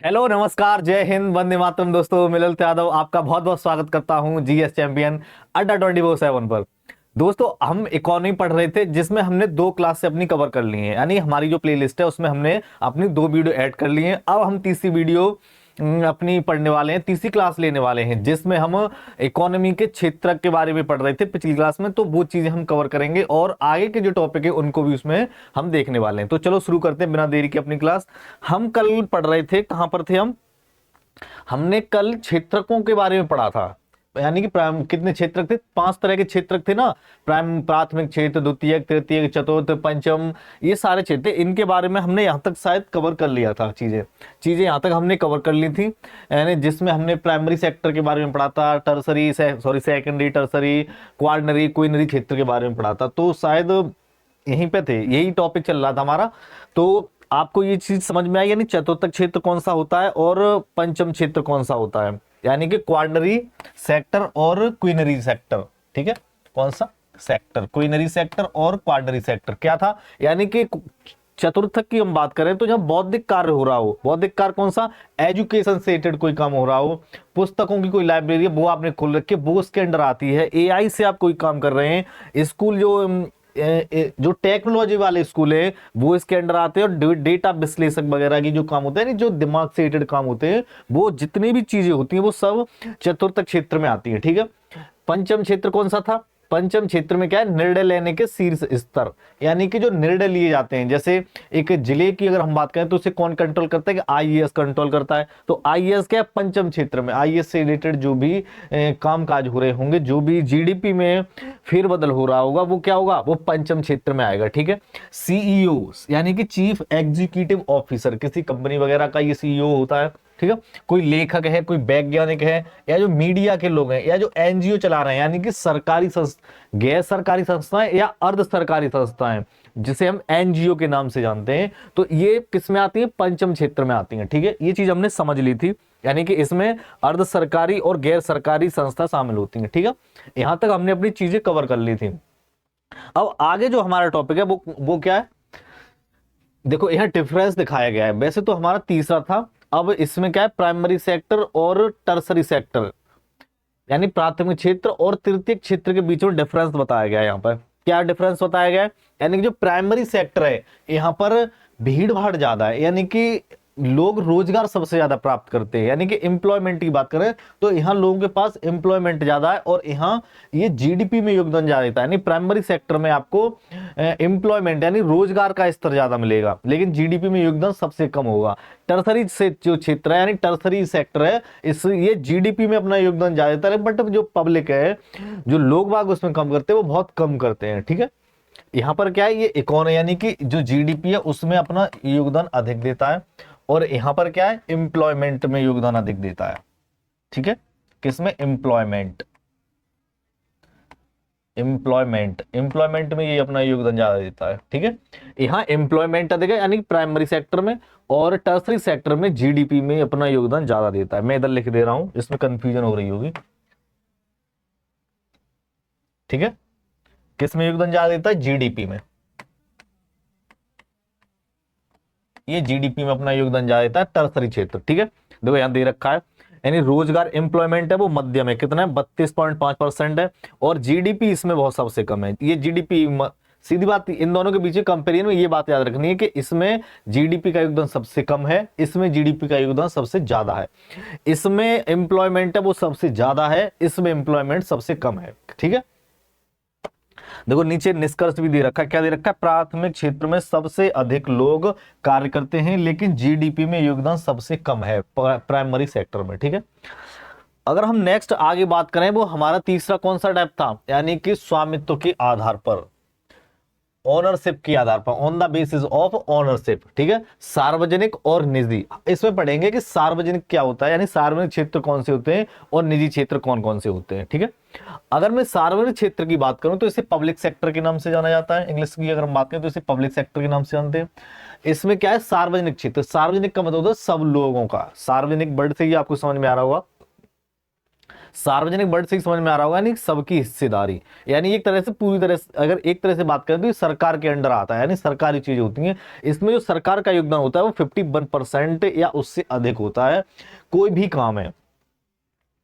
Hello, नमस्कार, जय हिंद, वंदे मातरम। दोस्तों, मिलल यादव आपका बहुत बहुत स्वागत करता हूं जीएस चैंपियन अड्डा 24/7 पर। दोस्तों, हम इकोनॉमी पढ़ रहे थे जिसमें हमने 2 क्लास से अपनी कवर कर ली है, यानी हमारी जो प्लेलिस्ट है उसमें हमने अपनी 2 वीडियो ऐड कर ली है। अब हम तीसरी वीडियो अपनी पढ़ने वाले हैं, तीसरी क्लास लेने वाले हैं जिसमें हम इकोनॉमी के क्षेत्र के बारे में पढ़ रहे थे पिछली क्लास में। तो वो चीजें हम कवर करेंगे और आगे के जो टॉपिक है उनको भी उसमें हम देखने वाले हैं। तो चलो शुरू करते हैं बिना देरी के अपनी क्लास। हम कल पढ़ रहे थे, कहां पर थे हमने कल क्षेत्रकों के बारे में पढ़ा था। यानी कि कितने क्षेत्रक थे? 5 तरह के क्षेत्रक थे ना। प्राथमिक क्षेत्र, द्वितीयक, तृतीयक, चतुर्थ, पंचम, ये सारे क्षेत्र। इनके बारे में हमने यहाँ तक शायद कवर कर लिया था। चीजें चीजें यहाँ तक हमने कवर कर ली थी, यानी जिसमें हमने प्राइमरी सेक्टर के बारे में पढ़ा था, सेकेंडरी, टर्सरी, क्वार्टनरी, क्वीनरी क्षेत्र के बारे में पढ़ा था। तो शायद यहीं पे थे, यही टॉपिक चल रहा था हमारा। तो आपको ये चीज समझ में आई, यानी चतुर्थक क्षेत्र कौन सा होता है और पंचम क्षेत्र कौन सा होता है, यानी कि क्वार्टनरी सेक्टर और क्वीनरी सेक्टर। ठीक है, कौन सा सेक्टर? क्वीनरी सेक्टर और क्वार्टनरी सेक्टर क्या था? यानी कि चतुर्थक की हम बात करें तो जब बौद्धिक कार्य हो रहा हो, बौद्धिक कार्य कौन सा? एजुकेशन से रिलेटेड कोई काम हो रहा हो, पुस्तकों की कोई लाइब्रेरी है वो आपने खोल रखी है, वो उसके अंडर आती है। एआई से आप कोई काम कर रहे हैं, स्कूल जो टेक्नोलॉजी वाले स्कूल है वो इसके अंडर आते हैं। और डेटा विश्लेषक वगैरह की जो काम होते हैं, जो दिमाग से रिलेटेड काम होते हैं, वो जितनी भी चीजें होती हैं वो सब चतुर्थक क्षेत्र में आती है। ठीक है। पंचम क्षेत्र कौन सा था? पंचम क्षेत्र में क्या है? निर्णय लेने के शीर्ष स्तर, यानी कि जो निर्णय लिए जाते हैं। जैसे एक जिले की अगर हम बात करें तो उसे कौन कंट्रोल करता है? कि आईएएस कंट्रोल करता है। तो आईएएस क्या है? पंचम क्षेत्र में आईएएस से रिलेटेड जो भी काम काज हो रहे होंगे, जो भी जीडीपी में फेरबदल हो रहा होगा, वो क्या होगा? वो पंचम क्षेत्र में आएगा। ठीक है। सीईओ यानी कि चीफ एग्जीक्यूटिव ऑफिसर, किसी कंपनी वगैरह का ये सीईओ होता है। ठीक है। कोई लेखक है, कोई वैज्ञानिक है, या जो मीडिया के लोग हैं, या जो एनजीओ चला रहे हैं, यानी कि सरकारी गैर सरकारी संस्थाएं या अर्ध सरकारी संस्थाएं, जिसे हम एनजीओ के नाम से जानते हैं। तो ये किस में आती है? पंचम क्षेत्र में आती है। ठीक है, ये चीज हमने समझ ली थी, यानी कि इसमें अर्ध सरकारी और गैर सरकारी संस्था शामिल होती हैं। ठीक है, यहां तक हमने अपनी चीजें कवर कर ली थी। अब आगे जो हमारा टॉपिक है वो क्या है? देखो, यहां डिफरेंस दिखाया गया है। वैसे तो हमारा तीसरा था, अब इसमें क्या है? प्राइमरी सेक्टर और टर्सरी सेक्टर, यानी प्राथमिक क्षेत्र और तृतीयक क्षेत्र के बीच में डिफरेंस बताया गया है। यहाँ पर क्या डिफरेंस बताया गया है? यानी कि जो प्राइमरी सेक्टर है यहाँ पर भीड़ भाड़ ज्यादा है, यानी कि लोग रोजगार सबसे ज्यादा प्राप्त करते हैं। यानी कि एम्प्लॉयमेंट की बात करें तो यहाँ लोगों के पास एम्प्लॉयमेंट ज्यादा है और यहाँ ये जीडीपी में योगदान ज्यादा देता है। यानी प्राइमरी सेक्टर में आपको एम्प्लॉयमेंट यानी रोजगार का स्तर ज्यादा मिलेगा, लेकिन जीडीपी में योगदान सबसे कम होगा। टर्सरी से जो क्षेत्र है, यानी टर्सरी सेक्टर है, इस ये जीडीपी में अपना योगदान ज्यादा देता है, बट जो पब्लिक है, जो लोग बाग उसमें कम करते हैं, वो बहुत कम करते हैं। ठीक है। यहाँ पर क्या है? ये इकोनॉमी यानी कि जो जीडीपी है उसमें अपना योगदान अधिक देता है, और यहां पर क्या है? एम्प्लॉयमेंट में योगदान अधिक देता है। ठीक है, किसमें? एम्प्लॉयमेंट एम्प्लॉयमेंट में ये अपना योगदान ज्यादा देता है। ठीक है, यहाँ एम्प्लॉयमेंट अधिक है यानी प्राइमरी सेक्टर में, और टर्सरी सेक्टर में जीडीपी में अपना योगदान ज्यादा देता है। मैं इधर लिख दे रहा हूं, इसमें कंफ्यूजन हो रही होगी। ठीक है, किसमें योगदान ज्यादा देता है? जीडीपी में। ये जीडीपी में अपना योगदान ज्यादा देता है टर्सरी क्षेत्र। ठीक है, देखो यहां दे रखा है, यानी रोजगार एम्प्लॉयमेंट है वो मध्यम है, कितना है? 32.5% है, और जीडीपी इसमें बहुत सबसे कम है। ये जीडीपी सीधी बात, इन दोनों के बीच कंपेरिजन में ये बात याद रखनी है कि इसमें जीडीपी का योगदान सबसे कम है, इसमें जीडीपी का योगदान सबसे ज्यादा है। इसमें एम्प्लॉयमेंट है वो सबसे ज्यादा है, इसमें एम्प्लॉयमेंट सबसे कम है। ठीक है, देखो नीचे निष्कर्ष भी दे रखा है। क्या दे रखा है? प्राथमिक क्षेत्र में सबसे अधिक लोग कार्य करते हैं, लेकिन जीडीपी में योगदान सबसे कम है प्राइमरी सेक्टर में। ठीक है, अगर हम नेक्स्ट आगे बात करें, वो हमारा तीसरा कौन सा टाइप था? यानी कि स्वामित्व के आधार पर, ओनरशिप के आधार पर, on the basis of ownership. ठीक है, सार्वजनिक और निजी। इसमें पढ़ेंगे कि सार्वजनिक क्या होता है, यानी सार्वजनिक क्षेत्र कौन से होते हैं और निजी क्षेत्र कौन कौन से होते हैं। ठीक है, अगर मैं सार्वजनिक क्षेत्र की बात करूं तो इसे पब्लिक सेक्टर के नाम से जाना जाता है। इंग्लिश की अगर हम बात करें तो इसे पब्लिक सेक्टर के नाम से जानते हैं। इसमें क्या है? सार्वजनिक क्षेत्र, सार्वजनिक का मतलब होता है सब लोगों का। सार्वजनिक वर्ड से ही आपको समझ में आ रहा होगा, सार्वजनिक वर्ड से ही समझ में आ रहा होगा, यानी सबकी हिस्सेदारी, यानी एक तरह से पूरी तरह से अगर एक तरह से बात करें तो ये सरकार के अंडर आता है, यानी सरकारी चीजें होती हैं। इसमें जो सरकार का योगदान होता है वो 51% या उससे अधिक होता है। कोई भी काम है,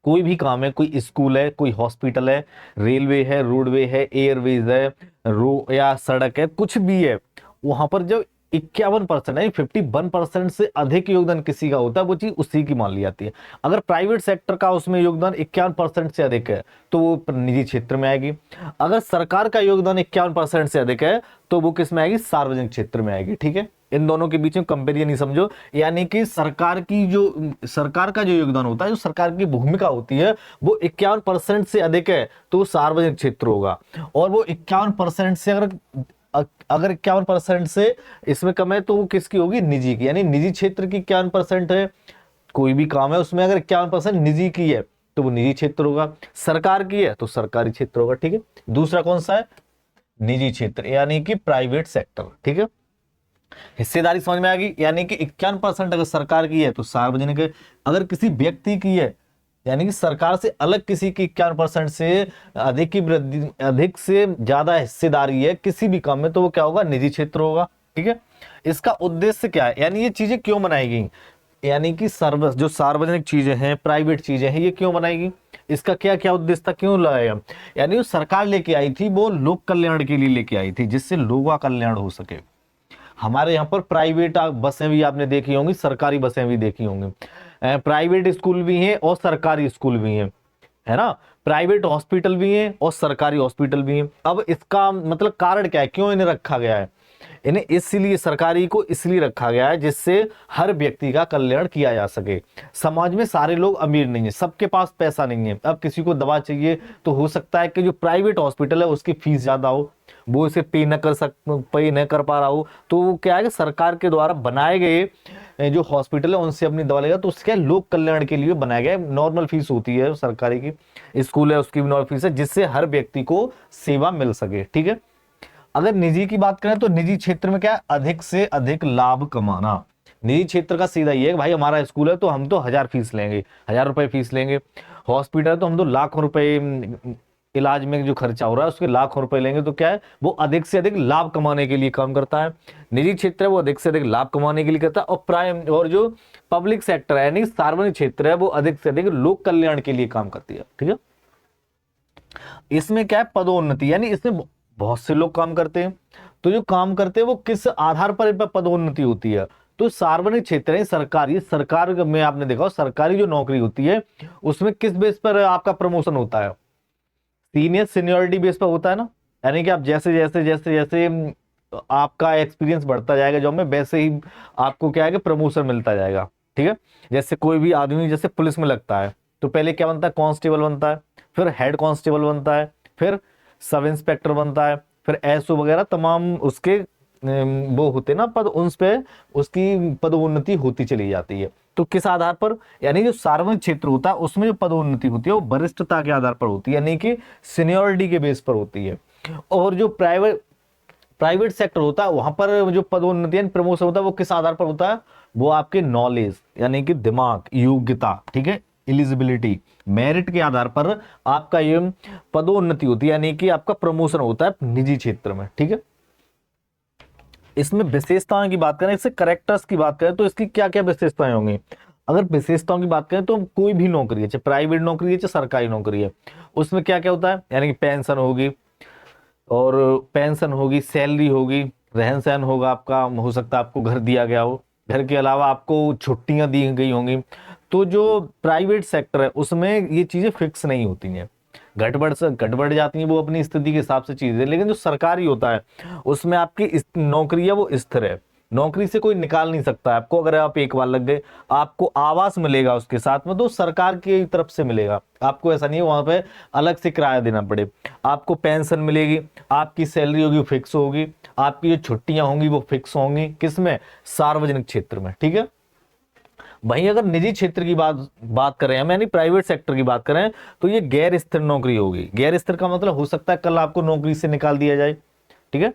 कोई भी काम है, कोई स्कूल है, कोई हॉस्पिटल है, रेलवे है, रोडवे है, एयरवेज है, रो या सड़क है, कुछ भी है, वहां पर जब 51% है, 51% से अधिक योगदान किसी का होता है, वो चीज उसी की मान ली जाती है। अगर प्राइवेट सेक्टर का उसमें योगदान 51% से अधिक है तो वो निजी क्षेत्र में आएगी। अगर सरकार का योगदान 51% से अधिक है तो वो किस में आएगी, सार्वजनिक क्षेत्र में आएगी। ठीक है, इन दोनों के बीच में कंपेरिजन ही समझो, यानी कि सरकार का जो योगदान होता है, जो सरकार की भूमिका होती है, वो 51% से अधिक है तो वो सार्वजनिक क्षेत्र होगा। और वो 51% से अगर 51% से इसमें कम है तो वो किसकी होगी, निजी की, यानी निजी क्षेत्र की 51% है। कोई भी काम है उसमें अगर 51% निजी की है तो वो निजी क्षेत्र होगा, सरकार की है तो सरकारी क्षेत्र होगा। ठीक है, दूसरा कौन सा है, निजी क्षेत्र, यानी कि प्राइवेट सेक्टर। ठीक है, हिस्सेदारी समझ में आ गई, यानी कि 51% अगर सरकार की है तो सार्वजनिक है। अगर किसी व्यक्ति की है, यानी कि सरकार से अलग किसी की 51% से अधिक की वृद्धि, अधिक से ज्यादा हिस्सेदारी है किसी भी काम में, तो वो क्या होगा, निजी क्षेत्र होगा। ठीक है, इसका उद्देश्य क्या है, यानी ये चीजें क्यों बनाई गई, यानी कि जो सार्वजनिक चीजें हैं, प्राइवेट चीजें हैं, ये क्यों बनाई गई, इसका क्या क्या उद्देश्य था, क्यों लाया, यानी वो सरकार लेके आई थी, वो लोक कल्याण के लिए लेके आई थी, जिससे लोगों का कल्याण हो सके। हमारे यहाँ पर प्राइवेट बसें भी आपने देखी होंगी, सरकारी बसें भी देखी होंगी, प्राइवेट स्कूल भी हैं और सरकारी स्कूल भी हैं, है ना, प्राइवेट हॉस्पिटल भी हैं और सरकारी हॉस्पिटल भी हैं। अब इसका मतलब कारण क्या है, क्यों इन्हें रखा गया है, इन्हें इसलिए सरकारी को इसलिए रखा गया है जिससे हर व्यक्ति का कल्याण किया जा सके। समाज में सारे लोग अमीर नहीं है, सबके पास पैसा नहीं है, अब किसी को दवा चाहिए तो हो सकता है कि जो प्राइवेट हॉस्पिटल है उसकी फीस ज्यादा हो, वो इसे पे न कर पा रहा हो, तो वो क्या है कि सरकार के द्वारा बनाए गए जो हॉस्पिटल है उनसे अपनी दवा लेगा, तो उसके लोक कल्याण के लिए बनाया गया है। नॉर्मल फीस होती है सरकारी की, स्कूल है उसकी भी नॉर्मल फीस है, जिससे हर व्यक्ति को सेवा मिल सके। ठीक है, अगर निजी की बात करें तो निजी क्षेत्र में क्या है, अधिक से अधिक लाभ कमाना। निजी क्षेत्र का सीधा ये है कि भाई हमारा स्कूल है तो हम तो 1000 फीस लेंगे, 1000 रुपए फीस लेंगे, हॉस्पिटल है तो हम तो लाखों रुपए इलाज में जो खर्चा हो रहा है उसके लाखों रुपए लेंगे, तो क्या है, वो अधिक से अधिक लाभ कमाने के लिए काम करता है। निजी क्षेत्र है वो अधिक से अधिक लाभ कमाने के लिए करता है, और जो पब्लिक सेक्टर है यानी सार्वजनिक क्षेत्र है वो अधिक से अधिक लोक कल्याण के लिए काम करती है। ठीक है, इसमें क्या है, पदोन्नति, यानी इसमें बहुत से लोग काम करते हैं, तो जो काम करते हैं वो किस आधार पर इन पर पदोन्नति होती है, तो सार्वजनिक क्षेत्र है, सरकार में आपने देखा सरकारी जो नौकरी होती है उसमें किस बेस पर आपका प्रमोशन होता है, सीनियरिटी बेस पर होता है ना, यानी कि आप जैसे जैसे जैसे जैसे आपका एक्सपीरियंस बढ़ता जाएगा जॉब में, वैसे ही आपको क्या है कि प्रमोशन मिलता जाएगा। ठीक है, जैसे कोई भी आदमी जैसे पुलिस में लगता है तो पहले क्या बनता है, कांस्टेबल बनता है, फिर हेड कांस्टेबल बनता है, फिर सब इंस्पेक्टर बनता है, फिर एसओ वगैरह तमाम उसके वो होते ना पद, उन पे उसकी पदोन्नति होती चली जाती है। तो किस आधार पर, यानी जो सार्वजनिक क्षेत्र होता है उसमें जो पदोन्नति होती है वो वरिष्ठता के आधार पर होती है, यानी कि सीनियरिटी के बेस पर होती है। और जो प्राइवेट सेक्टर होता है वहां पर जो पदोन्नति यानी प्रमोशन होता है वो किस आधार पर होता है, वो आपके नॉलेज यानी कि दिमाग, योग्यता, ठीक है, एलिजिबिलिटी, मेरिट के आधार पर आपका ये पदोन्नति होती है, यानी कि आपका प्रमोशन होता है निजी क्षेत्र में। ठीक है, इसमें विशेषताओं की बात करें, इससे करेक्टर्स की बात करें तो इसकी क्या क्या विशेषताएं होंगी। अगर विशेषताओं की बात करें तो कोई भी नौकरी है, चाहे प्राइवेट नौकरी है चाहे सरकारी नौकरी है, उसमें क्या क्या होता है, यानी कि पेंशन होगी, सैलरी होगी, रहन सहन होगा, आपका हो सकता है आपको घर दिया गया हो, घर के अलावा आपको छुट्टियां दी गई होंगी। तो जो प्राइवेट सेक्टर है उसमें ये चीजें फिक्स नहीं होती हैं, घट बढ़ जाती हैं, वो अपनी स्थिति के हिसाब से चीजें। लेकिन जो सरकारी होता है उसमें आपकी नौकरी है वो स्थिर है, नौकरी से कोई निकाल नहीं सकता आपको। अगर आप एक बार लग गए, आपको आवास मिलेगा उसके साथ में, तो सरकार की तरफ से मिलेगा आपको, ऐसा नहीं है वहां पे अलग से किराया देना पड़े। आपको पेंशन मिलेगी, आपकी सैलरी होगी फिक्स होगी, आपकी जो छुट्टियां होंगी वो फिक्स होंगी, किसमें, सार्वजनिक क्षेत्र में। ठीक है, वहीं अगर निजी क्षेत्र की बात करें हम, यानी प्राइवेट सेक्टर की बात करें, तो ये गैर स्थिर नौकरी होगी। गैर स्थिर का मतलब हो सकता है कल आपको नौकरी से निकाल दिया जाए। ठीक है,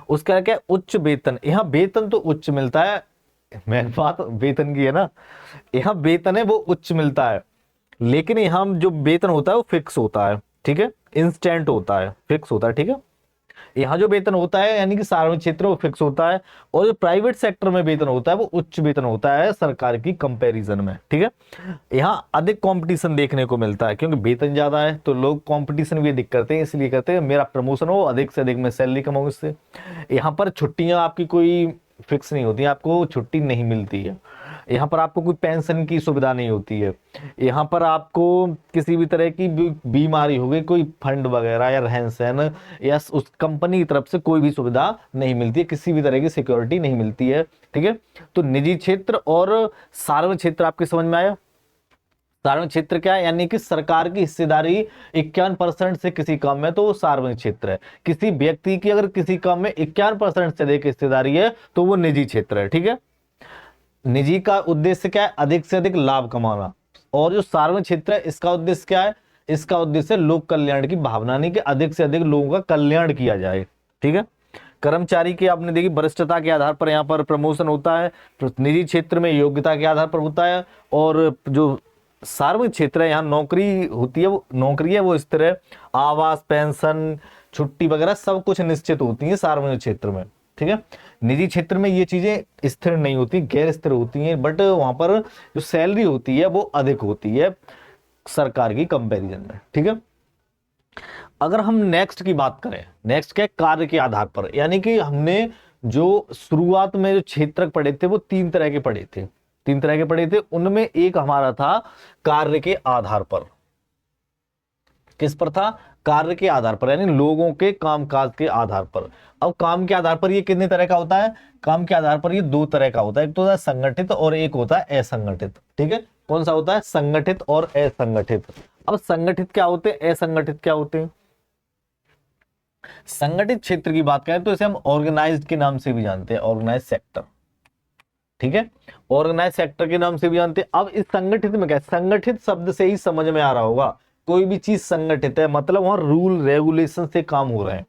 उसका क्या, उच्च वेतन, यहाँ वेतन तो उच्च मिलता है, मेन बात वेतन की है ना, यहाँ वेतन है वो उच्च मिलता है, लेकिन यहाँ जो वेतन होता है वो फिक्स होता है, ठीक है, इंस्टेंट होता है, फिक्स होता है, ठीक है। यहाँ जो वेतन होता है यानी कि सार्वजनिक क्षेत्र वो फिक्स होता है, और जो प्राइवेट सेक्टर में वेतन होता है वो उच्च वेतन होता है सरकार की कंपैरिजन में, ठीक है। यहाँ अधिक कंपटीशन देखने को मिलता है, क्योंकि वेतन ज्यादा है तो लोग कंपटीशन भी अधिक करते हैं, इसलिए कहते हैं मेरा प्रमोशन हो, अधिक से अधिक मैं सैलरी कमाऊं इससे। यहाँ पर छुट्टियां आपकी कोई फिक्स नहीं होती, आपको छुट्टी नहीं मिलती है। यहाँ पर आपको कोई पेंशन की सुविधा नहीं होती है। यहाँ पर आपको किसी भी तरह की बीमारी हो गई, कोई फंड वगैरह या रहन सहन या उस कंपनी की तरफ से कोई भी सुविधा नहीं मिलती है, किसी भी तरह की सिक्योरिटी नहीं मिलती है, ठीक है। तो निजी क्षेत्र और सार्वजनिक क्षेत्र आपके समझ में आया। सार्वजनिक क्षेत्र क्या है, यानी कि सरकार की हिस्सेदारी 51% से किसी काम में, तो वो सार्वजनिक क्षेत्र है। किसी व्यक्ति की अगर किसी काम में 51% से अधिक हिस्सेदारी है तो वो निजी क्षेत्र है, ठीक है। निजी का उद्देश्य क्या है, अधिक से अधिक लाभ कमाना, और जो सार्वजनिक क्षेत्र है इसका उद्देश्य क्या है, इसका उद्देश्य लोक कल्याण की भावना, नहीं कि अधिक से अधिक लोगों का कल्याण किया जाए, ठीक है। कर्मचारी की आपने देखी वरिष्ठता के आधार पर यहाँ पर प्रमोशन होता है, निजी क्षेत्र में योग्यता के आधार पर होता है, और जो सार्वजनिक क्षेत्र है यहाँ नौकरी होती है, वो नौकरी है वो स्थिर है, आवास, पेंशन, छुट्टी वगैरह सब कुछ निश्चित होती है सार्वजनिक क्षेत्र में, ठीक है। निजी क्षेत्र में ये चीजें स्थिर नहीं होती, गैर स्थिर होती हैं, बट वहां पर जो सैलरी होती है वो अधिक होती है सरकार की कंपैरिजन में, ठीक है। अगर हम नेक्स्ट की बात करें, नेक्स्ट क्या है, कार्य के आधार पर, यानी कि हमने जो शुरुआत में जो क्षेत्रक पढ़े थे वो तीन तरह के पढ़े थे, तीन तरह के पढ़े थे, उनमें एक हमारा था कार्य के आधार पर। किस पर था, कार्य के आधार पर, यानी लोगों के कामकाज के आधार पर। अब काम के आधार पर ये कितने तरह का होता है, काम के आधार पर ये दो तरह का होता है, एक तो होता है संगठित और एक होता है असंगठित, ठीक है। कौन सा होता है, संगठित और असंगठित। अब संगठित क्या होते हैं, असंगठित क्या होते हैं। संगठित क्षेत्र की बात करें तो इसे हम ऑर्गेनाइज्ड के नाम से भी जानते हैं, ऑर्गेनाइज सेक्टर, ठीक है, ऑर्गेनाइज सेक्टर के नाम से भी जानते हैं। अब इस संगठित में क्या है, संगठित शब्द से ही समझ में आ रहा होगा, कोई भी चीज संगठित है मतलब वहां रूल रेगुलेशन से काम हो रहे हैं,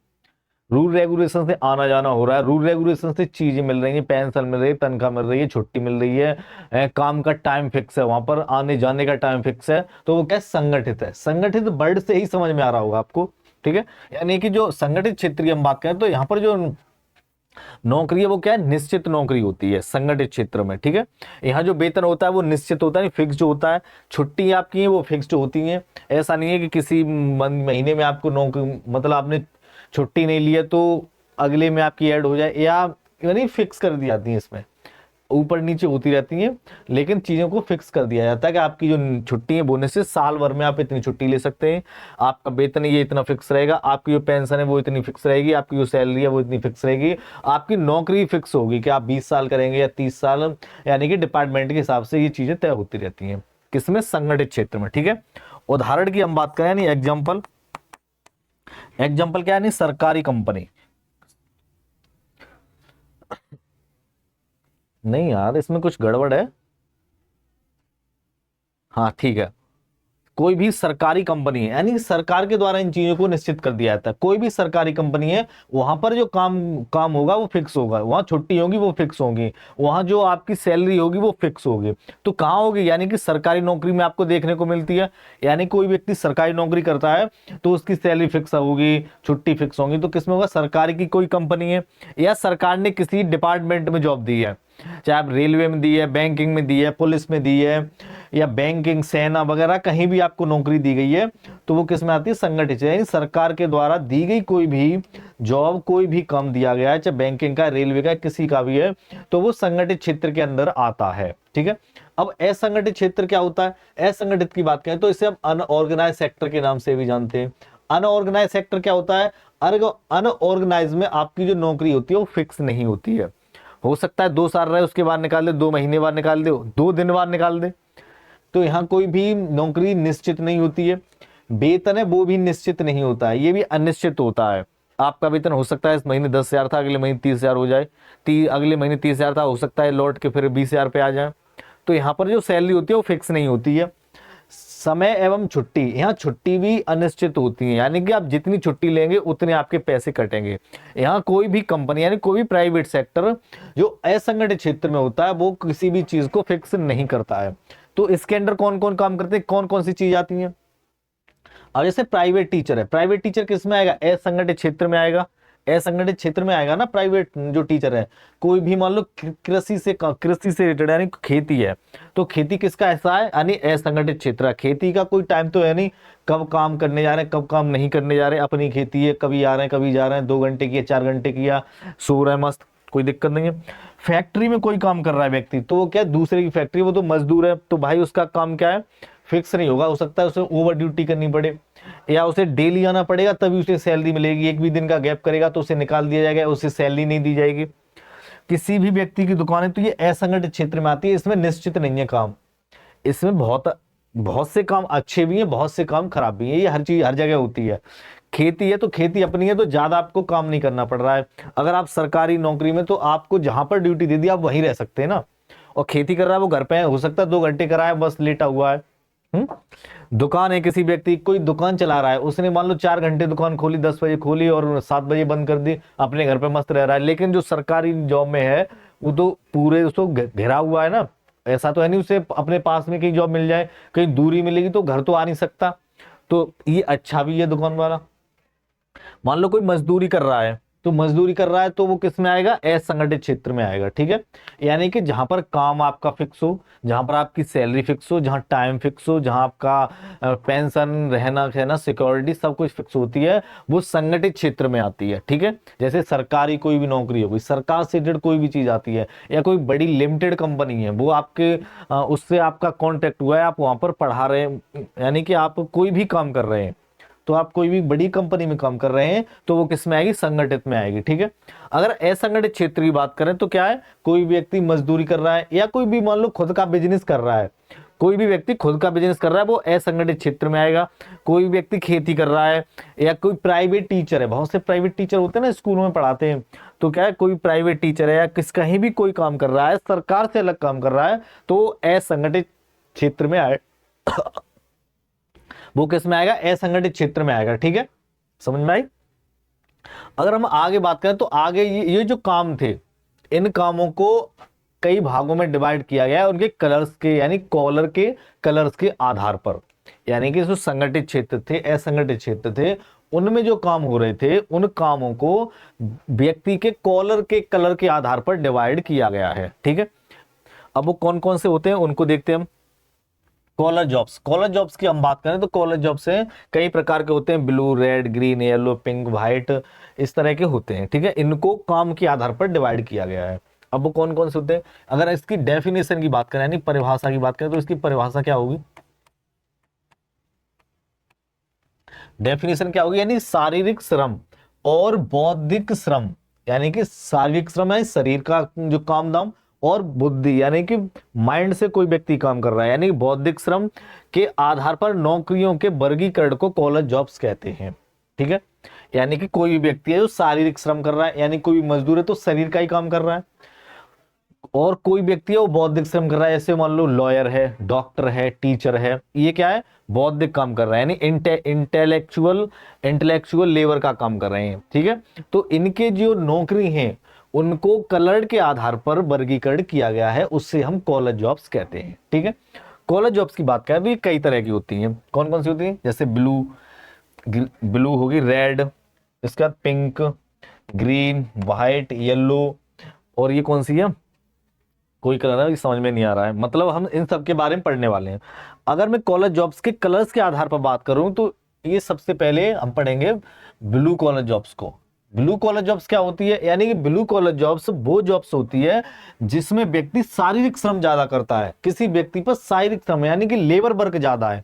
रूल रेगुलेशन से आना जाना हो रहा है, रूल रेगुलेशन से चीजें मिल रही है, पेंशन मिल रही है, तनख्वाह मिल रही है, छुट्टी मिल रही है, काम का टाइम फिक्स है, वहां पर आने जाने का टाइम फिक्स है, तो वो क्या संगठित है। संगठित वर्ड से ही समझ में आ रहा होगा आपको, ठीक है। यानी कि जो संगठित क्षेत्र की हम बात करें तो यहाँ पर जो नौकरी है वो क्या है, निश्चित नौकरी होती है संगठित क्षेत्र में, ठीक है। यहाँ जो वेतन होता है वो निश्चित होता है, फिक्स्ड होता है, छुट्टी आपकी है वो फिक्स्ड होती है। ऐसा नहीं है कि किसी महीने में आपको नौकरी मतलब आपने छुट्टी नहीं ली है तो अगले में आपकी ऐड हो जाए, या यानी फिक्स कर दी जाती है, इसमें ऊपर नीचे होती रहती हैं, लेकिन चीजों को फिक्स कर दिया जाता है कि आपकी जो छुट्टी है बोनस से साल भर में आप इतनी छुट्टी ले सकते हैं, आपका वेतन ये इतना फिक्स रहेगा, आपकी जो पेंशन है वो इतनी फिक्स रहेगी, आपकी जो सैलरी है वो इतनी फिक्स रहेगी, आपकी नौकरी फिक्स होगी कि आप 20 साल करेंगे या 30 साल, यानी कि डिपार्टमेंट के हिसाब से ये चीजें तय होती रहती हैं, किसमें, संगठित क्षेत्र में, ठीक है। उदाहरण की हम बात करें, यानी एग्जाम्पल, एग्जाम्पल क्या है, यानी सरकारी कंपनी, नहीं यार इसमें कुछ गड़बड़ है, हाँ ठीक है, कोई भी सरकारी कंपनी है, यानी सरकार के द्वारा इन चीजों को निश्चित कर दिया जाता है, कोई भी सरकारी कंपनी है वहां पर जो काम काम होगा वो फिक्स होगा, वहां छुट्टी होगी वो फिक्स होगी, वहां जो आपकी सैलरी होगी वो फिक्स होगी। तो कहाँ होगी, यानी कि सरकारी नौकरी में आपको देखने को मिलती है, यानी कोई व्यक्ति सरकारी नौकरी करता है तो उसकी सैलरी फिक्स होगी, छुट्टी फिक्स होगी, तो किसमें होगा, सरकारी की कोई कंपनी है या सरकार ने किसी डिपार्टमेंट में जॉब दी है, चाहे आप रेलवे में दी है, बैंकिंग में दी है, पुलिस में दी है, या बैंकिंग, सेना वगैरह कहीं भी आपको नौकरी दी गई है तो वो किस में आती है, संगठित, यानी सरकार के द्वारा दी गई कोई भी जॉब, कोई भी काम दिया गया है, चाहे बैंकिंग का, रेलवे का, किसी का भी है, तो वो संगठित क्षेत्र के अंदर आता है, ठीक है। अब असंगठित क्षेत्र क्या होता है, असंगठित की बात करें तो इसे हम अनऑर्गेनाइज सेक्टर के नाम से भी जानते हैं। अनऑर्गेनाइज सेक्टर क्या होता है, अनऑर्गेनाइज में आपकी जो नौकरी होती है वो फिक्स नहीं होती है, हो सकता है 2 साल रहे उसके बाद निकाल दे, 2 महीने बाद निकाल दे, 2 दिन बाद निकाल दे, तो यहाँ कोई भी नौकरी निश्चित नहीं होती है। वेतन है वो भी निश्चित नहीं होता है, ये भी अनिश्चित होता है। आपका वेतन हो सकता है इस महीने 10,000 था, अगले महीने 30,000 हो जाए, अगले महीने 30,000 था, हो सकता है लौट के फिर 20,000 पे आ जाए। तो यहाँ पर जो सैलरी होती है वो फिक्स नहीं होती है। समय एवं छुट्टी, यहाँ छुट्टी भी अनिश्चित होती है, यानी कि आप जितनी छुट्टी लेंगे उतने आपके पैसे कटेंगे। यहाँ कोई भी कंपनी यानी कोई भी प्राइवेट सेक्टर जो असंगठित क्षेत्र में होता है वो किसी भी चीज को फिक्स नहीं करता है। तो इसके अंदर कौन कौन काम करते हैं, कौन कौन सी चीज आती है। अब जैसे प्राइवेट टीचर है, प्राइवेट टीचर किस में आएगा, असंगठित क्षेत्र में आएगा, असंगठित क्षेत्र में आएगा ना प्राइवेट जो टीचर है। कोई भी मान लो कृषि से रिलेटेड यानी खेती है, तो खेती किसका ऐसा है, यानी असंगठित क्षेत्र है। खेती का कोई टाइम तो है नहीं, कब काम करने जा रहे हैं कब काम नहीं करने जा रहे हैं, अपनी खेती है, कभी आ रहे हैं कभी जा रहे हैं, 2 घंटे की 4 घंटे की, या सो रहे हैं मस्त, कोई दिक्कत नहीं है। फैक्ट्री में कोई काम कर रहा है व्यक्ति, तो वो क्या है, दूसरे की फैक्ट्री, वो तो मजदूर है, तो भाई उसका काम क्या है, फिक्स नहीं होगा, हो सकता है उसे ओवर ड्यूटी करनी पड़े, या उसे डेली आना पड़ेगा तभी उसे सैलरी मिलेगी, एक भी दिन का गैप करेगा तो उसे निकाल दिया जाएगा, उसे सैलरी नहीं दी जाएगी। किसी भी व्यक्ति की दुकान है तो ये असंगठित क्षेत्र में आती है, इसमें निश्चित नहीं है काम, इसमें बहुत से काम अच्छे भी हैं, बहुत से काम खराब भी हैं, ये हर चीज हर जगह होती है। खेती है तो खेती अपनी है, तो ज्यादा आपको काम नहीं करना पड़ रहा है। अगर आप सरकारी नौकरी में, तो आपको जहां पर ड्यूटी दे दी आप वहीं रह सकते हैं ना, और खेती कर रहा है वो घर पे है, हो सकता है 2 घंटे कराया बस लेटा हुआ है। दुकान है, किसी व्यक्ति कोई दुकान चला रहा है, उसने मान लो 4 घंटे दुकान खोली, 10 बजे खोली और 7 बजे बंद कर दी, अपने घर पे मस्त रह रहा है। लेकिन जो सरकारी जॉब में है वो तो पूरे उसको घेरा हुआ है ना, ऐसा तो है नहीं उसे अपने पास में कहीं जॉब मिल जाए, कहीं दूरी मिलेगी तो घर तो आ नहीं सकता, तो ये अच्छा भी है दुकान वाला। मान लो कोई मजदूरी कर रहा है, तो मजदूरी कर रहा है तो वो किस में आएगा, असंगठित क्षेत्र में आएगा, ठीक है। यानी कि जहां पर काम आपका फिक्स हो, जहां पर आपकी सैलरी फिक्स हो, जहां टाइम फिक्स हो, जहां आपका पेंशन रहना कहना सिक्योरिटी सब कुछ फिक्स होती है, वो संगठित क्षेत्र में आती है, ठीक है। जैसे सरकारी कोई भी नौकरी हो गई, सरकार से रिलेटेड कोई भी चीज आती है, या कोई बड़ी लिमिटेड कंपनी है, वो आपके उससे आपका कॉन्ट्रैक्ट हुआ है, आप वहां पर पढ़ा रहे हैं, यानी कि आप कोई भी काम कर रहे हैं, तो आप कोई भी बड़ी कंपनी में काम कर रहे हैं, तो वो किस में आएगी, संगठित में आएगी, ठीक है। अगर असंगठित क्षेत्र की बात करें तो क्या है, कोई व्यक्ति मजदूरी कर रहा है, या कोई भी मान लो खुद का बिजनेस कर रहा है, कोई भी व्यक्ति खुद का बिजनेस कर रहा है वो असंगठित क्षेत्र में आएगा। कोई व्यक्ति खेती कर रहा है, या कोई प्राइवेट टीचर है, बहुत से प्राइवेट टीचर होते हैं ना स्कूलों में पढ़ाते हैं, तो क्या है कोई प्राइवेट टीचर है, या कहीं भी कोई काम कर रहा है, सरकार से अलग काम कर रहा है, तो असंगठित क्षेत्र में आए वो किस में आएगा, असंगठित क्षेत्र में आएगा, ठीक है, समझ में आई। अगर हम आगे बात करें तो आगे ये जो काम थे, इन कामों को कई भागों में डिवाइड किया गया है, उनके कलर्स के यानी कॉलर के कलर्स के आधार पर। यानी कि जो संगठित क्षेत्र थे, असंगठित क्षेत्र थे, उनमें जो काम हो रहे थे, उन कामों को व्यक्ति के कॉलर के कलर के आधार पर डिवाइड किया गया है, ठीक है। अब वो कौन कौन से होते हैं उनको देखते हैं हम। कॉलर जॉब्स, कॉलर जॉब्स की हम बात करें तो कॉलर जॉब्स हैं कई प्रकार के होते हैं, blue, red, green, yellow, pink, white, इस तरह के होते हैं, ठीक है। इनको काम के आधार पर डिवाइड किया गया है। अब वो कौन कौन से होते हैं, अगर इसकी डेफिनेशन की बात करें यानी परिभाषा की बात करें तो इसकी परिभाषा क्या होगी, डेफिनेशन क्या होगी, यानी शारीरिक श्रम और बौद्धिक श्रम, यानी कि शारीरिक श्रम है शरीर का जो काम दाम, और बुद्धि यानी कि माइंड से कोई व्यक्ति काम कर रहा है, यानी बौद्धिक श्रम के आधार पर नौकरियों के वर्गीकरण को कॉलर जॉब्स कहते हैं, ठीक है। यानी कि कोई भी व्यक्ति है जो शारीरिक श्रम कर रहा है, यानी कोई भी मजदूर है तो शरीर का ही काम कर रहा है, और कोई व्यक्ति है वो बौद्धिक श्रम कर रहा है, ऐसे मान लो लॉयर है, डॉक्टर है, टीचर है, ये क्या है, बौद्धिक काम कर रहा है, यानी इंटेलेक्चुअल लेबर का काम कर रहे हैं, ठीक है। तो इनके जो नौकरी हैं उनको कलर के आधार पर वर्गीकरण किया गया है, उससे हम कॉलर जॉब्स कहते हैं, ठीक है। कॉलर जॉब्स की बात करें तो ये कई तरह की होती हैं, कौन कौन सी होती हैं, जैसे ब्लू होगी, रेड, इसके बाद पिंक, ग्रीन, व्हाइट, येलो, और ये कौन सी है, कोई कलर है समझ में नहीं आ रहा है, मतलब हम इन सब के बारे में पढ़ने वाले हैं। अगर मैं कॉलर जॉब्स के कलर्स के आधार पर बात करूं तो ये सबसे पहले हम पढ़ेंगे ब्लू कॉलर जॉब्स को। ब्लू कॉलर जॉब्स क्या होती है, यानी कि ब्लू कॉलर जॉब्स वो जॉब्स होती है जिसमें व्यक्ति शारीरिक श्रम ज्यादा करता है, किसी व्यक्ति पर शारीरिक श्रम यानी कि लेबर वर्क ज्यादा है,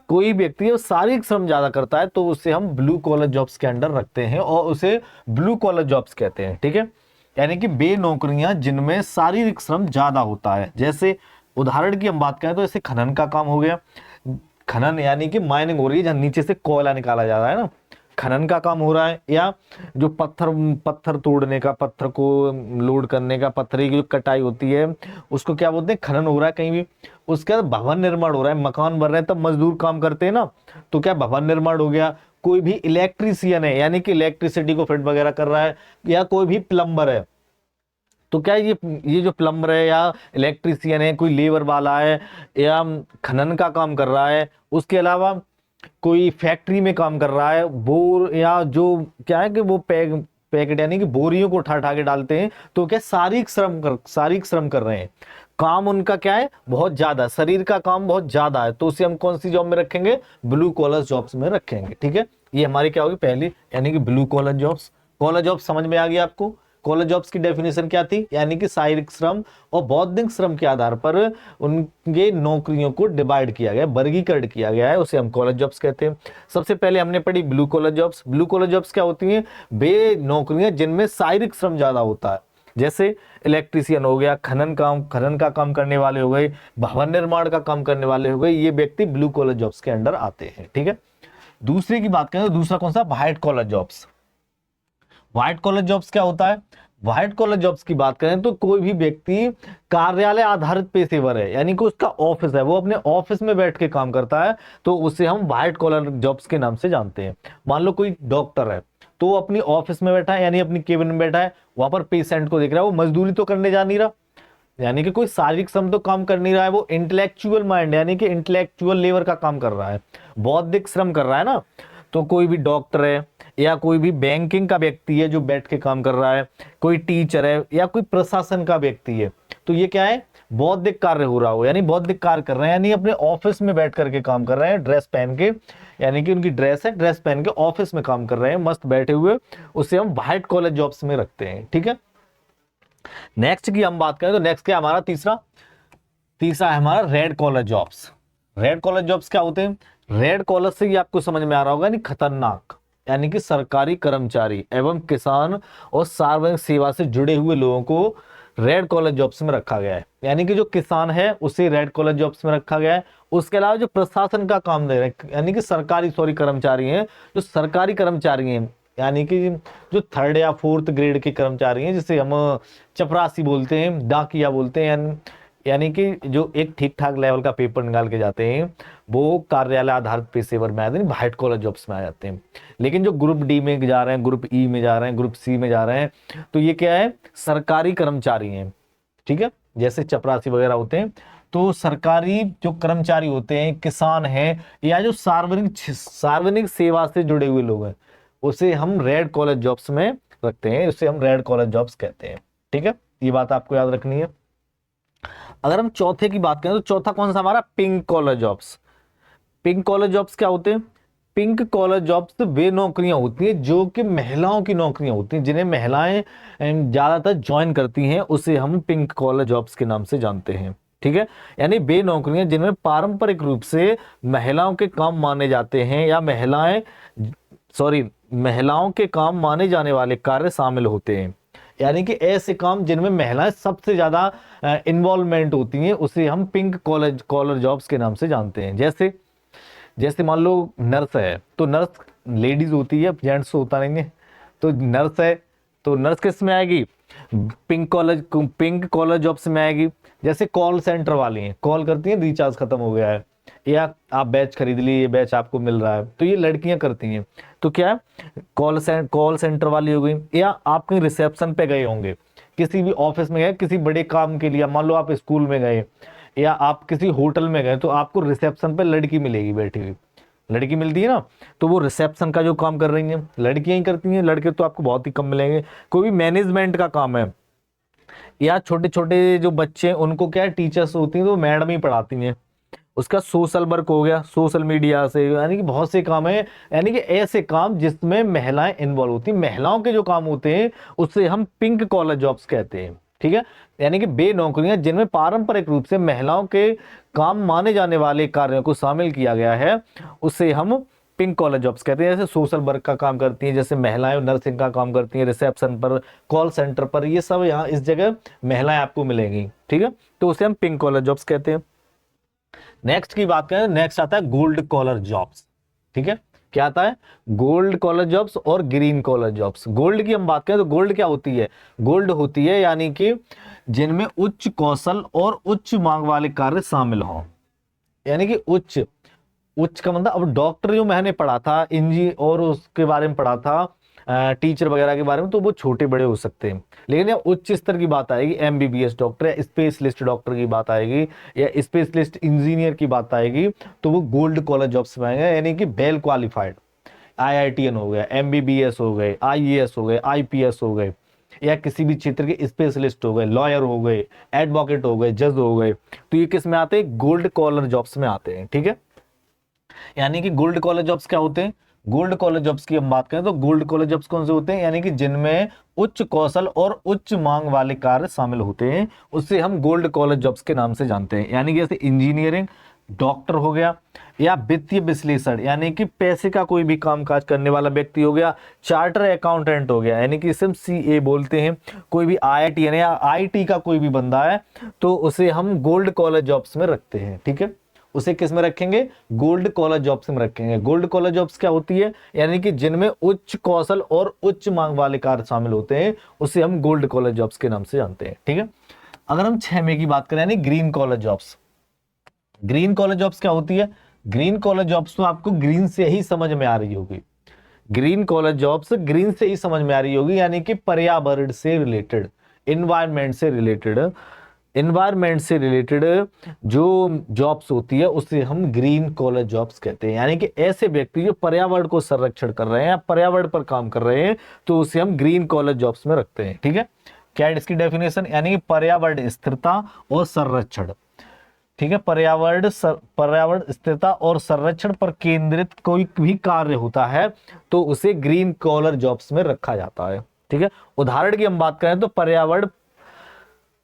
कोई व्यक्ति शारीरिक श्रम ज्यादा करता है तो उसे हम ब्लू कॉलर जॉब्स के अंडर रखते हैं और उसे ब्लू कॉलर जॉब्स कहते हैं, ठीक है। यानी कि वे नौकरियां जिनमें शारीरिक श्रम ज्यादा होता है, जैसे उदाहरण की हम बात करें तो जैसे खनन का काम हो गया, खनन यानी कि माइनिंग हो रही है जहां नीचे से कोयला निकाला जा रहा है ना, खनन का काम हो रहा है, या जो पत्थर तोड़ने का, पत्थर को लोड करने का, पत्थर की जो कटाई होती है उसको क्या बोलते हैं, खनन हो रहा है कहीं भी। उसके बाद भवन निर्माण हो रहा है, मकान बन रहे हैं, तब मजदूर काम करते हैं ना, तो क्या भवन निर्माण हो गया। कोई भी इलेक्ट्रीशियन है यानी कि इलेक्ट्रिसिटी को फिट वगैरह कर रहा है, या कोई भी प्लम्बर है, तो क्या ये जो प्लम्बर है या इलेक्ट्रीशियन है, कोई लेबर वाला है या खनन का काम कर रहा है, उसके अलावा कोई फैक्ट्री में काम कर रहा है, बोर या जो क्या है कि वो पैकेट यानी कि बोरियों को उठा उठा के डालते हैं, तो क्या शारीरिक श्रम कर रहे हैं, काम उनका क्या है बहुत ज्यादा, शरीर का काम बहुत ज्यादा है, तो उसे हम कौन सी जॉब में रखेंगे, ब्लू कॉलर जॉब्स में रखेंगे। ठीक है, ये हमारी क्या होगी पहली, यानी कि blue collar jobs. Collar job समझ में आ गई आपको। कॉलर जॉब्स की डेफिनेशन क्या थी, यानी कि शारीरिक श्रम और बौद्धिक श्रम के आधार पर उनके नौकरियों को डिवाइड किया गया, वर्गीकरण किया गया है, उसे हम कॉलर जॉब्स कहते हैं। सबसे पहले हमने पढ़ी blue collar jobs. Blue collar jobs क्या होती हैं, वे नौकरियां जिनमें शारीरिक श्रम ज्यादा होता है, जैसे इलेक्ट्रीशियन हो गया, खनन का काम करने वाले हो गए, भवन निर्माण का काम करने वाले हो गए, ये व्यक्ति ब्लू कॉलर जॉब्स के अंडर आते हैं। ठीक है, दूसरे की बात करें तो दूसरा कौन सा, white collar jobs. White collar jobs क्या होता है, व्हाइट कॉलर जॉब्स की बात करें तो कोई भी व्यक्ति कार्यालय आधारित पेशेवर है, यानी कि उसका ऑफिस है, वो अपने ऑफिस में बैठ के काम करता है, तो उसे हम व्हाइट कॉलर जॉब्स के नाम से जानते हैं। मान लो कोई डॉक्टर है, तो वो अपनी ऑफिस में बैठा है, यानी अपनी केबिन में बैठा है, वहां पर पेशेंट को देख रहा है, वो मजदूरी तो करने जा नहीं रहा, यानी कि कोई शारीरिक श्रम तो काम कर नहीं रहा है, वो इंटेलेक्चुअल माइंड यानी कि इंटेलेक्चुअल लेबर का काम कर रहा है, बौद्धिक श्रम कर रहा है ना। तो कोई भी डॉक्टर है या कोई भी बैंकिंग का व्यक्ति है जो बैठ के काम कर रहा है, कोई टीचर है या कोई प्रशासन का व्यक्ति है, तो ये क्या है, बौद्धिक कार्य हो रहा हो, यानी बौद्धिक कार्य कर रहे हैं, यानी अपने ऑफिस में बैठ करके काम कर रहे हैं, ड्रेस पहन के, यानी कि उनकी ड्रेस है, ड्रेस पहन के ऑफिस में काम कर रहे हैं, मस्त बैठे हुए, उसे हम व्हाइट कॉलर जॉब्स में रखते हैं। ठीक है, नेक्स्ट की हम बात करें तो नेक्स्ट क्या हमारा तीसरा है हमारा red collar jobs. Red collar jobs क्या होते हैं, रेड कॉलर से ही आपको समझ में आ रहा होगा, यानी खतरनाक, यानी कि सरकारी कर्मचारी एवं किसान और सार्वजनिक सेवा से जुड़े हुए लोगों को रेड कॉलर जॉब्स में रखा गया है, यानी कि जो किसान है उसे रेड कॉलर जॉब्स में रखा गया है। उसके अलावा जो प्रशासन का काम दे रहे हैं, यानी कि कर्मचारी हैं, जो सरकारी कर्मचारी हैं, यानी कि जो थर्ड या फोर्थ ग्रेड के कर्मचारी हैं, जिसे हम चपरासी बोलते हैं, डाकिया बोलते हैं, यानी कि जो एक ठीक ठाक लेवल का पेपर निकाल के जाते हैं, वो कार्यालय आधारित पेशेवर में आते हैं, व्हाइट कॉलर जॉब्स में आ जाते हैं। लेकिन जो ग्रुप डी में जा रहे हैं, ग्रुप ई में जा रहे हैं, ग्रुप सी में जा रहे हैं, तो ये क्या है, सरकारी कर्मचारी हैं। ठीक है, जैसे चपरासी वगैरह होते हैं, तो सरकारी जो कर्मचारी होते हैं, किसान हैं, या जो सार्वजनिक सेवा से जुड़े हुए लोग हैं, उसे हम रेड कॉलर जॉब्स में रखते हैं, उसे हम रेड कॉलर जॉब्स कहते हैं। ठीक है, ये बात आपको याद रखनी है। अगर हम चौथे की बात करें तो चौथा कौन सा हमारा, pink collar jobs. Pink collar jobs क्या होते हैं, पिंक कॉलर जॉब्स वे नौकरियां होती हैं जो कि महिलाओं की नौकरियां होती हैं, जिन्हें महिलाएं ज्यादातर ज्वाइन करती हैं, उसे हम पिंक कॉलर जॉब्स के नाम से जानते हैं। ठीक है, यानी वे नौकरियां जिनमें पारंपरिक रूप से महिलाओं के काम माने जाते हैं, या महिलाओं के काम माने जाने वाले कार्य शामिल होते हैं, यानी कि ऐसे काम जिनमें महिलाएं सबसे ज्यादा इन्वॉल्वमेंट होती हैं, उसे हम पिंक कॉलर जॉब्स के नाम से जानते हैं। जैसे मान लो नर्स है, तो नर्स लेडीज होती है, जेंट्स होता नहीं है, तो नर्स है, तो नर्स किस में आएगी, पिंक कॉलर जॉब्स में आएगी। जैसे कॉल सेंटर वाली हैं, कॉल करती हैं, रिचार्ज खत्म हो गया है, या आप बैच खरीद लिए, ये बैच आपको मिल रहा है, तो ये लड़कियां करती हैं, तो क्या है, कॉल सेंटर वाली हो गई। या आप कहीं रिसेप्शन पे गए होंगे, किसी भी ऑफिस में गए, किसी बड़े काम के लिए, मान लो आप स्कूल में गए या आप किसी होटल में गए, तो आपको रिसेप्शन पे लड़की मिलेगी बैठी हुई, लड़की मिलती है ना, तो वो रिसेप्शन का जो काम कर रही हैं लड़कियां ही करती हैं, लड़के तो आपको बहुत ही कम मिलेंगे। कोई भी मैनेजमेंट का काम है, या छोटे छोटे जो बच्चे हैं उनको क्या है, टीचर्स होती हैं तो मैडम ही पढ़ाती हैं। उसका सोशल वर्क हो गया, सोशल मीडिया से, यानी कि बहुत से काम है, यानी कि ऐसे काम जिसमें महिलाएं इन्वॉल्व होती हैं, महिलाओं के जो काम होते हैं उसे हम पिंक कॉलर जॉब्स कहते हैं। ठीक है, यानी कि बे नौकरियां जिनमें पारंपरिक रूप से महिलाओं के काम माने जाने वाले कार्यों को शामिल किया गया है, उसे हम पिंक कॉलर जॉब्स कहते हैं। जैसे सोशल वर्क का काम करती हैं, जैसे महिलाएं नर्सिंग का काम करती हैं, रिसेप्शन पर, कॉल सेंटर पर, ये सब यहाँ इस जगह महिलाएं आपको मिलेंगी। ठीक है, तो उसे हम पिंक कॉलर जॉब्स कहते हैं। नेक्स्ट की बात करें, नेक्स्ट आता है गोल्ड कॉलर जॉब्स। ठीक है, क्या आता है, गोल्ड कॉलर जॉब्स और ग्रीन कॉलर जॉब्स। गोल्ड की हम बात करें तो गोल्ड क्या होती है, गोल्ड होती है यानी कि जिनमें उच्च कौशल और उच्च मांग वाले कार्य शामिल हों, यानी कि उच्च का मतलब, अब डॉक्टर जो मैंने पढ़ा था, इंजी और उसके बारे में पढ़ा था, टीचर वगैरह के बारे में, तो वो छोटे बड़े हो सकते हैं। लेकिन जब उच्च स्तर की बात आएगी, एमबीबीएस डॉक्टर या स्पेशलिस्ट डॉक्टर की बात आएगी या स्पेशलिस्ट इंजीनियर की बात आएगी, तो वो गोल्ड कॉलर जॉब्स में आएंगे, यानी कि वेल क्वालिफाइड। आईआईटीएन हो गया, एमबीबीएस हो गए, आईएएस हो गए, आईपीएस हो गए, या किसी भी क्षेत्र के स्पेशलिस्ट हो गए, लॉयर हो गए, एडवोकेट हो गए, जज हो गए, तो ये किस में आते हैं? गोल्ड कॉलर जॉब्स में आते हैं। ठीक है, यानी कि गोल्ड कॉलर जॉब्स क्या होते हैं? गोल्ड कॉलर जॉब्स की हम बात करें तो गोल्ड कॉलर जॉब्स कौन से होते हैं? यानी कि जिनमें उच्च कौशल और उच्च मांग वाले कार्य शामिल होते हैं, उससे हम गोल्ड कॉलर जॉब्स के नाम से जानते हैं। यानी कि जैसे इंजीनियरिंग, डॉक्टर हो गया, या वित्तीय विश्लेषण यानी कि पैसे का कोई भी कामकाज करने वाला व्यक्ति हो गया, चार्टर अकाउंटेंट हो गया, यानी कि इसे हम सीए बोलते हैं। कोई भी आईआईटी या आईटी का कोई भी बंदा है तो उसे हम गोल्ड कॉलर जॉब्स में रखते हैं। ठीक है, उसे किस में रखेंगे? गोल्ड कॉलर जॉब्स में रखेंगे। गोल्ड कॉलर जॉब्स क्या होती है? यानी कि जिनमें उच्च कौशल और उच्च मांग वाले कार्य शामिल होते हैं, उसे हम गोल्ड कॉलर जॉब्स के नाम से जानते हैं। ठीक है, अगर हम 6 में की बात करें यानी green collar jobs. Green collar jobs क्या होती है? ग्रीन कॉलर जॉब्स तो आपको ग्रीन से ही समझ में आ रही होगी। ग्रीन कॉलर जॉब्स ग्रीन से ही समझ में आ रही होगी, यानी कि पर्यावरण से रिलेटेड, एनवायरमेंट से रिलेटेड, एनवायरमेंट से रिलेटेड जो जॉब्स होती है उसे हम ग्रीन कॉलर जॉब्स कहते हैं। यानी कि ऐसे व्यक्ति जो पर्यावरण को संरक्षण कर रहे हैं या पर्यावरण पर काम कर रहे हैं, तो उसे हम ग्रीन कॉलर जॉब्स में रखते हैं। ठीक है, क्या है इसकी डेफिनेशन? यानी कि पर्यावरण स्थिरता और संरक्षण। ठीक है, पर्यावरण स्थिरता और संरक्षण पर केंद्रित कोई भी कार्य होता है तो उसे ग्रीन कॉलर जॉब्स में रखा जाता है। ठीक है, उदाहरण की हम बात करें तो पर्यावरण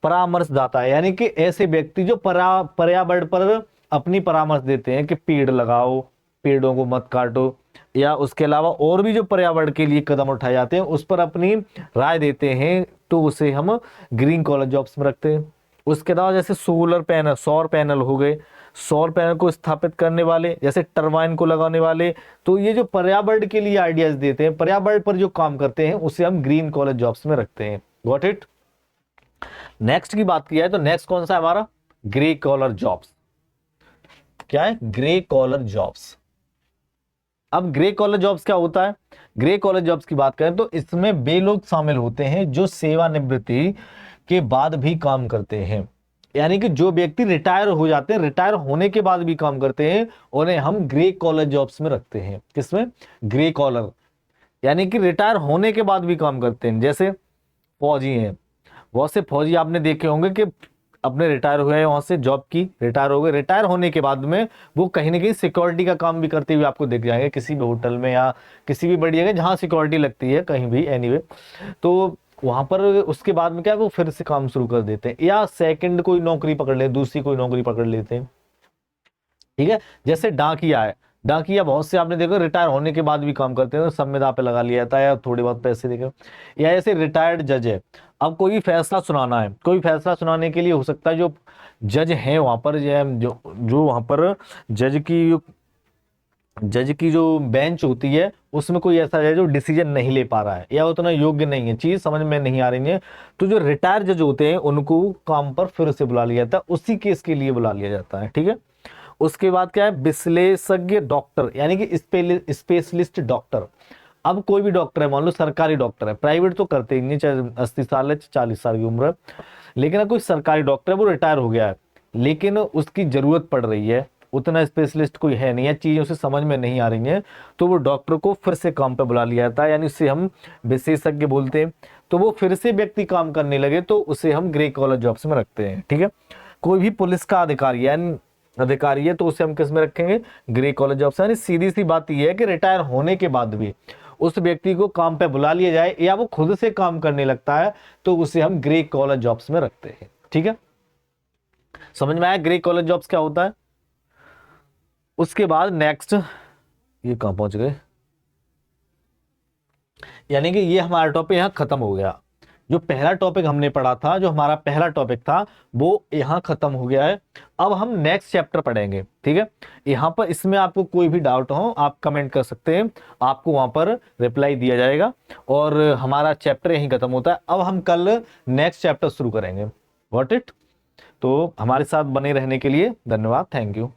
परामर्शदाता है, यानी कि ऐसे व्यक्ति जो पर्यावरण पर अपनी परामर्श देते हैं कि पेड़ लगाओ, पेड़ों को मत काटो, या उसके अलावा और भी जो पर्यावरण के लिए कदम उठाए जाते हैं उस पर अपनी राय देते हैं, तो उसे हम ग्रीन कॉलर जॉब्स में रखते हैं। उसके अलावा जैसे सोलर पैनल, सौर पैनल हो गए, सौर पैनल को स्थापित करने वाले, जैसे टरबाइन को लगाने वाले, तो ये जो पर्यावरण के लिए आइडियाज देते हैं, पर्यावरण पर जो काम करते हैं, उसे हम ग्रीन कॉलर जॉब्स में रखते हैं। Got it? नेक्स्ट की बात किया है तो नेक्स्ट कौन सा है हमारा? Grey collar jobs. क्या है? Grey collar jobs. अब ग्रे कॉलर जॉब्स क्या होता है? ग्रे कॉलर जॉब्स की बात करें तो इसमें वे लोग शामिल होते हैं जो सेवानिवृत्ति के बाद भी काम करते हैं। यानी कि जो व्यक्ति रिटायर हो जाते हैं, रिटायर होने के बाद भी काम करते हैं, उन्हें हम ग्रे कॉलर जॉब्स में रखते हैं। किसमें? ग्रे कॉलर, यानी कि रिटायर होने के बाद भी काम करते हैं। जैसे फौजी हैं, बहुत से फौजी आपने देखे होंगे कि अपने रिटायर हुए, वहां से जॉब की, रिटायर हो गए, रिटायर होने के बाद में वो कहीं ना कहीं सिक्योरिटी का काम भी करते हुए आपको दिख जाएंगे, किसी भी होटल में या किसी भी बड़ी जगह जहां सिक्योरिटी लगती है, कहीं भी, एनीवे। तो वहां पर उसके बाद में क्या है, वो फिर से काम शुरू कर देते हैं, या सेकंड कोई नौकरी पकड़ ले, दूसरी कोई नौकरी पकड़ लेते हैं। ठीक है, जैसे डाकिया है, डाकिया बहुत से आपने देखा रिटायर होने के बाद भी काम करते हैं, तो संविदा पे लगा लिया जाता है या थोड़े बहुत पैसे देकर। या ऐसे रिटायर्ड जज है, अब कोई फैसला सुनाना है, कोई फैसला सुनाने के लिए हो सकता है जो जज है वहां पर, जो जो वहां पर जज की जो बेंच होती है उसमें कोई ऐसा है जो डिसीजन नहीं ले पा रहा है या उतना योग्य नहीं है, चीज समझ में नहीं आ रही है, तो जो रिटायर जज होते हैं उनको काम पर फिर से बुला लिया जाता है, उसी केस के लिए बुला लिया जाता है। ठीक है, उसके बाद क्या है? विश्लेषज्ञ डॉक्टर, यानी कि स्पेशलिस्ट डॉक्टर। अब कोई भी डॉक्टर है, मान लो सरकारी डॉक्टर है, प्राइवेट तो करते ही नहीं, चाहे 80 साल है, 40 साल की उम्र है, लेकिन कोई सरकारी डॉक्टर है, वो रिटायर हो गया है, लेकिन उसकी जरूरत पड़ रही है, उतना स्पेशलिस्ट कोई है नहीं है, चीजें उसे समझ में नहीं आ रही हैं, तो वो डॉक्टर को फिर से काम पे बुला लिया जाता है, यानी उससे हम विशेषज्ञ बोलते हैं। तो वो फिर से व्यक्ति काम करने लगे तो उसे हम ग्रे कॉलर जॉब्स में रखते हैं। ठीक है, कोई भी पुलिस का अधिकारी है तो उसे हम किस में रखेंगे? Grey collar jobs. यानी सीधी सी बात यह है कि रिटायर होने के बाद भी उस व्यक्ति को काम पे बुला लिया जाए या वो खुद से काम करने लगता है तो उसे हम ग्रे कॉलर जॉब्स में रखते हैं। ठीक है, समझ में आया ग्रे कॉलर जॉब्स क्या होता है? उसके बाद नेक्स्ट, ये कहां पहुंच गए, यानी कि ये हमारा टॉपिक यहां खत्म हो गया। जो पहला टॉपिक हमने पढ़ा था, जो हमारा पहला टॉपिक था, वो यहां खत्म हो गया है। अब हम नेक्स्ट चैप्टर पढ़ेंगे। ठीक है, यहां पर इसमें आपको कोई भी डाउट हो आप कमेंट कर सकते हैं, आपको वहां पर रिप्लाई दिया जाएगा, और हमारा चैप्टर यहीं खत्म होता है। अब हम कल नेक्स्ट चैप्टर शुरू करेंगे। Got it? तो हमारे साथ बने रहने के लिए धन्यवाद, थैंक यू।